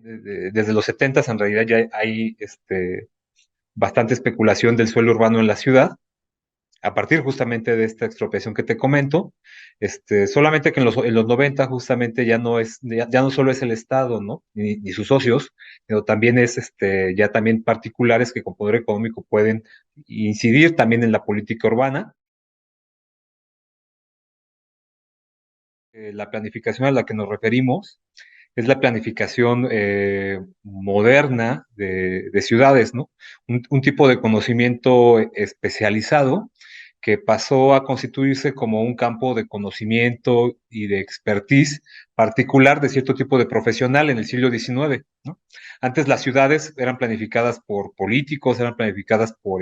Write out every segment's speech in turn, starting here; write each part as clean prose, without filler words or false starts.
desde los 70 en realidad ya hay bastante especulación del suelo urbano en la ciudad, a partir justamente de esta expropiación que te comento, solamente que en los 90 justamente ya no solo es el Estado, ¿no? Ni sus socios, sino también es ya también particulares que con poder económico pueden incidir también en la política urbana. La planificación a la que nos referimos es la planificación moderna de ciudades, ¿no? Un tipo de conocimiento especializado que pasó a constituirse como un campo de conocimiento y de expertise particular de cierto tipo de profesional en el siglo XIX, ¿no? Antes las ciudades eran planificadas por políticos, eran planificadas por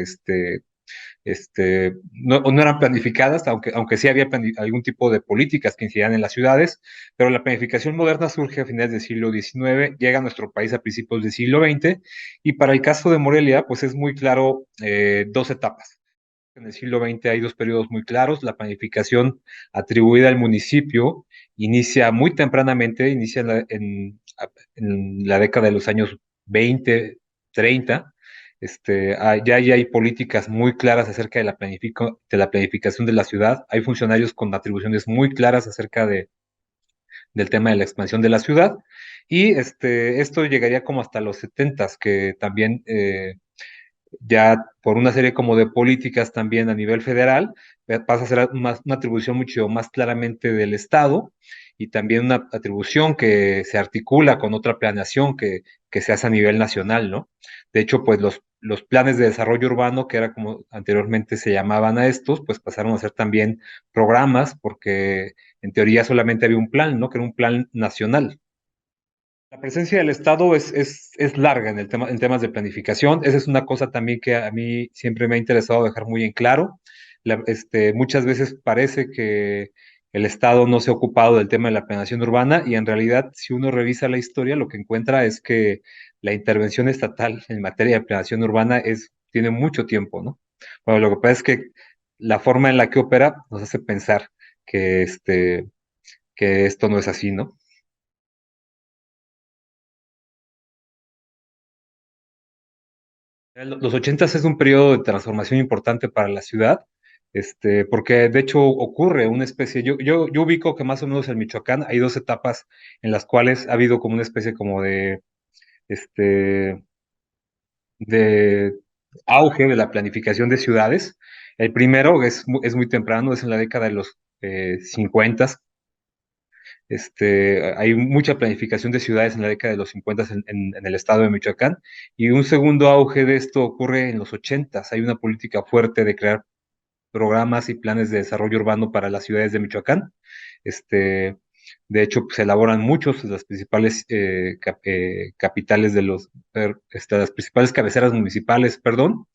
no eran planificadas, aunque sí había algún tipo de políticas que incidían en las ciudades, pero la planificación moderna surge a finales del siglo XIX, llega a nuestro país a principios del siglo XX, y para el caso de Morelia, pues es muy claro dos etapas. En el siglo XX hay dos periodos muy claros. La planificación atribuida al municipio inicia muy tempranamente, inicia en la década de los años 20, 30. Ya hay políticas muy claras acerca de la planificación de la ciudad. Hay funcionarios con atribuciones muy claras acerca del tema de la expansión de la ciudad. Y esto llegaría como hasta los 70, que también ya por una serie como de políticas también a nivel federal, pasa a ser una atribución mucho más claramente del Estado y también una atribución que se articula con otra planeación que se hace a nivel nacional, ¿no? De hecho, pues los planes de desarrollo urbano, que era como anteriormente se llamaban a estos, pues pasaron a ser también programas, porque en teoría solamente había un plan, ¿no? Que era un plan nacional. La presencia del Estado es larga en temas de planificación. Esa es una cosa también que a mí siempre me ha interesado dejar muy en claro. Muchas veces parece que el Estado no se ha ocupado del tema de la planeación urbana y en realidad, si uno revisa la historia, lo que encuentra es que la intervención estatal en materia de planeación urbana tiene mucho tiempo, ¿no? Bueno, lo que pasa es que la forma en la que opera nos hace pensar que, que esto no es así, ¿no? Los ochentas es un periodo de transformación importante para la ciudad, porque de hecho ocurre una especie, yo ubico que más o menos en Michoacán hay dos etapas en las cuales ha habido como una especie como este, de auge de la planificación de ciudades. El primero es muy temprano, es en la década de los 50. Hay mucha planificación de ciudades en la década de los 50 en el estado de Michoacán, y un segundo auge de esto ocurre en los 80. Hay una política fuerte de crear programas y planes de desarrollo urbano para las ciudades de Michoacán. Este, de hecho, se elaboran muchos de las principales capitales las principales cabeceras municipales, perdón.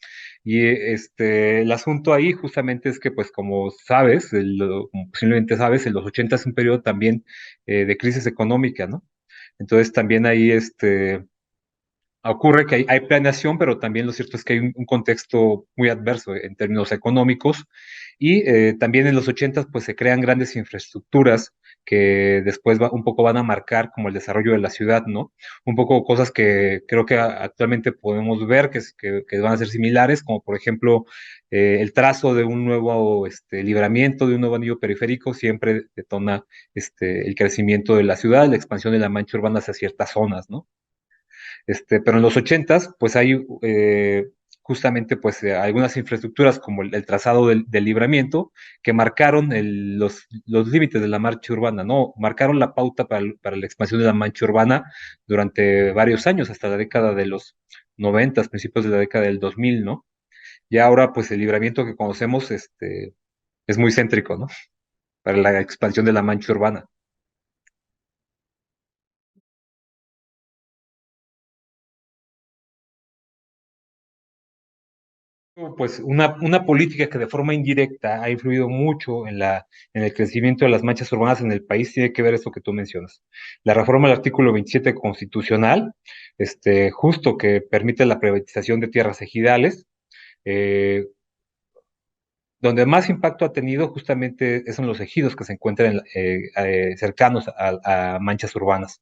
Y el asunto ahí justamente es que, pues como sabes, como posiblemente sabes, en los 80 es un periodo también de crisis económica, ¿no? Entonces también ahí ocurre que hay planeación, pero también lo cierto es que hay un contexto muy adverso en términos económicos, y también en los 80 pues se crean grandes infraestructuras que después un poco van a marcar como el desarrollo de la ciudad, ¿no? Un poco cosas que creo que actualmente podemos ver que van a ser similares, como por ejemplo el trazo de un nuevo libramiento, de un nuevo anillo periférico, siempre detona el crecimiento de la ciudad, la expansión de la mancha urbana hacia ciertas zonas, ¿no? Pero en los ochentas, pues hay justamente pues algunas infraestructuras como el trazado del libramiento que marcaron los límites de la marcha urbana, ¿no? Marcaron la pauta para la expansión de la mancha urbana durante varios años, hasta la década de los noventas, principios de la década del 2000, ¿no? Y ahora pues el libramiento que conocemos, es muy céntrico, ¿no? Para la expansión de la mancha urbana. Pues una política que de forma indirecta ha influido mucho en el crecimiento de las manchas urbanas en el país tiene que ver eso que tú mencionas. La reforma del artículo 27 constitucional, justo que permite la privatización de tierras ejidales, eh, donde más impacto ha tenido justamente son los ejidos que se encuentran cercanos a manchas urbanas.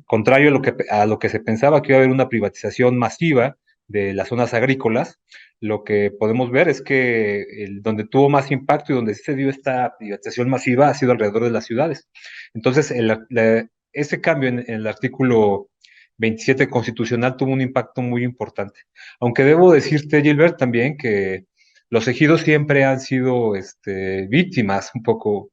Contrario a lo que se pensaba que iba a haber una privatización masiva de las zonas agrícolas, lo que podemos ver es que donde tuvo más impacto y donde sí se dio esta privatización masiva ha sido alrededor de las ciudades. Entonces, ese cambio en el artículo 27 constitucional tuvo un impacto muy importante. Aunque debo decirte, Gilbert, también que los ejidos siempre han sido víctimas, un poco,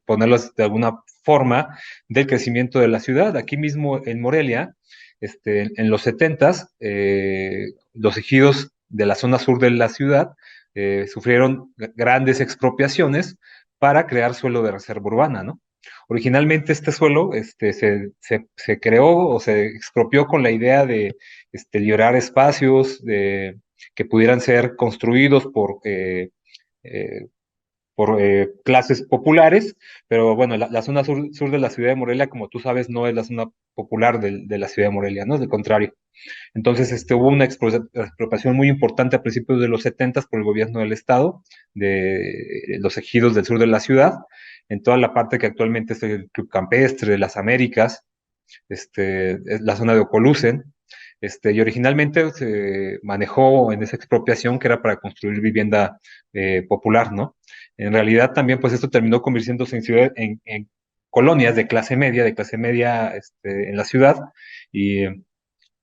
ponerlos de alguna forma, del crecimiento de la ciudad. Aquí mismo en Morelia, en los 70s, los ejidos de la zona sur de la ciudad sufrieron grandes expropiaciones para crear suelo de reserva urbana, ¿no? Originalmente este suelo se creó o se expropió con la idea de liberar espacios que pudieran ser construidos eh, por clases populares, pero bueno, la zona sur de la ciudad de Morelia, como tú sabes, no es la zona popular de la ciudad de Morelia, ¿no? Es del contrario. Entonces, hubo una expropiación muy importante a principios de los 70 por el gobierno del estado, de los ejidos del sur de la ciudad, en toda la parte que actualmente es el Club Campestre, las Américas, es la zona de Ocolucen, y originalmente se manejó en esa expropiación que era para construir vivienda popular, ¿no? En realidad también, pues esto terminó convirtiéndose en colonias de clase media en la ciudad, y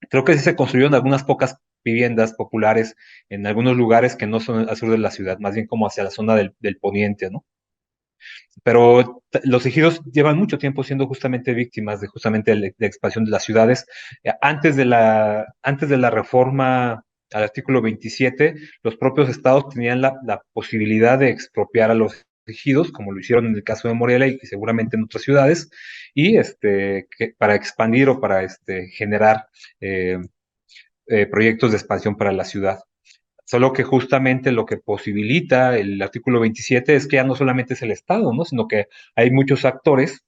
creo que sí se construyeron algunas pocas viviendas populares en algunos lugares que no son al sur de la ciudad, más bien como hacia la zona del poniente, ¿no? Pero los ejidos llevan mucho tiempo siendo justamente víctimas de justamente la expansión de las ciudades. Antes de la reforma al artículo 27, los propios estados tenían la posibilidad de expropiar a los ejidos, como lo hicieron en el caso de Morelia y seguramente en otras ciudades, y para expandir o para generar eh, proyectos de expansión para la ciudad. Solo que justamente lo que posibilita el artículo 27 es que ya no solamente es el Estado, ¿no? Sino que hay muchos actores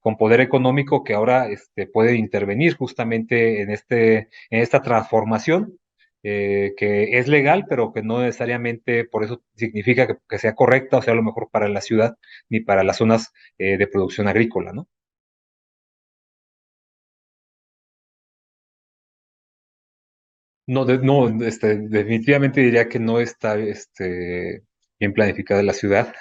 con poder económico que ahora pueden intervenir justamente en esta transformación, que es legal, pero que no necesariamente por eso significa que sea correcta o sea lo mejor para la ciudad ni para las zonas de producción agrícola, ¿no? No, definitivamente diría que no está bien planificada la ciudad,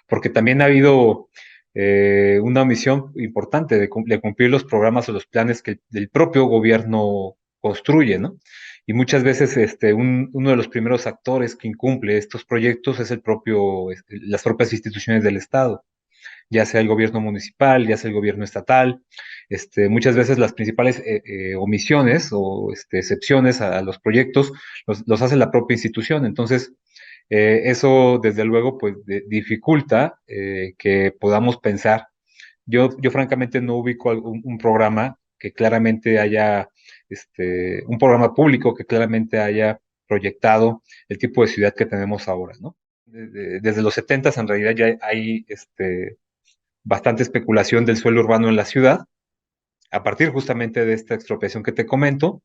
porque también ha habido una omisión importante de cumplir los programas o los planes que el propio gobierno construye, ¿no? Y muchas veces uno de los primeros actores que incumple estos proyectos es las propias instituciones del Estado, ya sea el gobierno municipal, ya sea el gobierno estatal. Muchas veces las principales omisiones o excepciones a los proyectos los hace la propia institución. Entonces, eso desde luego pues dificulta que podamos pensar. Yo francamente no ubico un programa que claramente haya, un programa público que claramente haya proyectado el tipo de ciudad que tenemos ahora, ¿no? Desde los 70 en realidad ya hay bastante especulación del suelo urbano en la ciudad, a partir justamente de esta expropiación que te comento,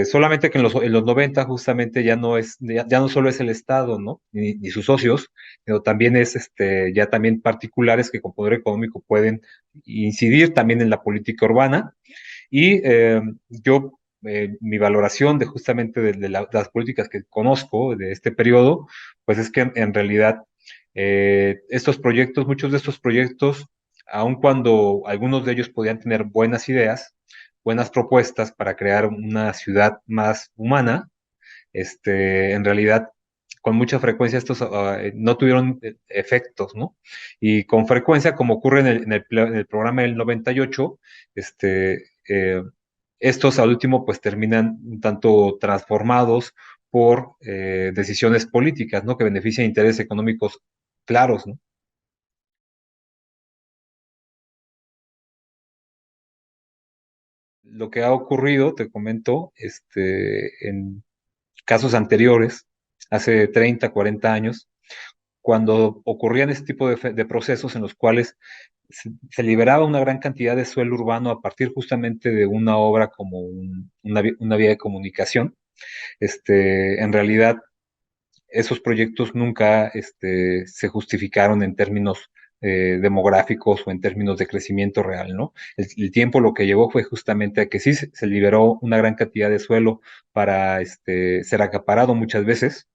solamente que en los 90 justamente ya no solo es el Estado, ¿no? Ni sus socios, sino también es ya también particulares que con poder económico pueden incidir también en la política urbana. Y mi valoración de justamente las políticas que conozco de este periodo, pues es que en realidad muchos de estos proyectos, aun cuando algunos de ellos podían tener buenas ideas, buenas propuestas para crear una ciudad más humana, en realidad con mucha frecuencia estos no tuvieron efectos, ¿no? Y con frecuencia, como ocurre en el programa del 98, estos al último pues terminan un tanto transformados por decisiones políticas, ¿no? Que benefician intereses económicos claros, ¿no? Lo que ha ocurrido, te comento, en casos anteriores, hace 30, 40 años, cuando ocurrían este tipo de procesos en los cuales se liberaba una gran cantidad de suelo urbano a partir justamente de una obra como una vía de comunicación, en realidad esos proyectos nunca se justificaron en términos demográficos o en términos de crecimiento real, ¿no? El tiempo lo que llevó fue justamente a que sí se liberó una gran cantidad de suelo para ser acaparado muchas veces,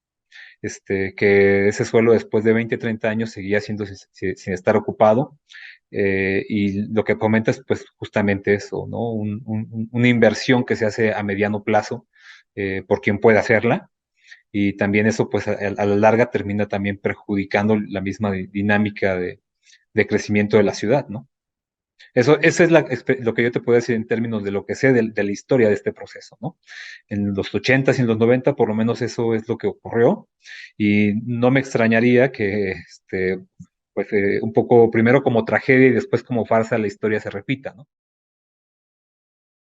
que ese suelo después de 20, 30 años seguía siendo sin estar ocupado. Y lo que comentas, pues justamente eso, ¿no? Una inversión que se hace a mediano plazo por quien puede hacerla, y también eso, pues a la larga termina también perjudicando la misma dinámica de crecimiento de la ciudad, ¿no? Eso es lo que yo te puedo decir en términos de lo que sé de la historia de este proceso, ¿no? En los 80 y en los 90, por lo menos eso es lo que ocurrió, y no me extrañaría que, pues, un poco primero como tragedia y después como farsa la historia se repita, ¿no?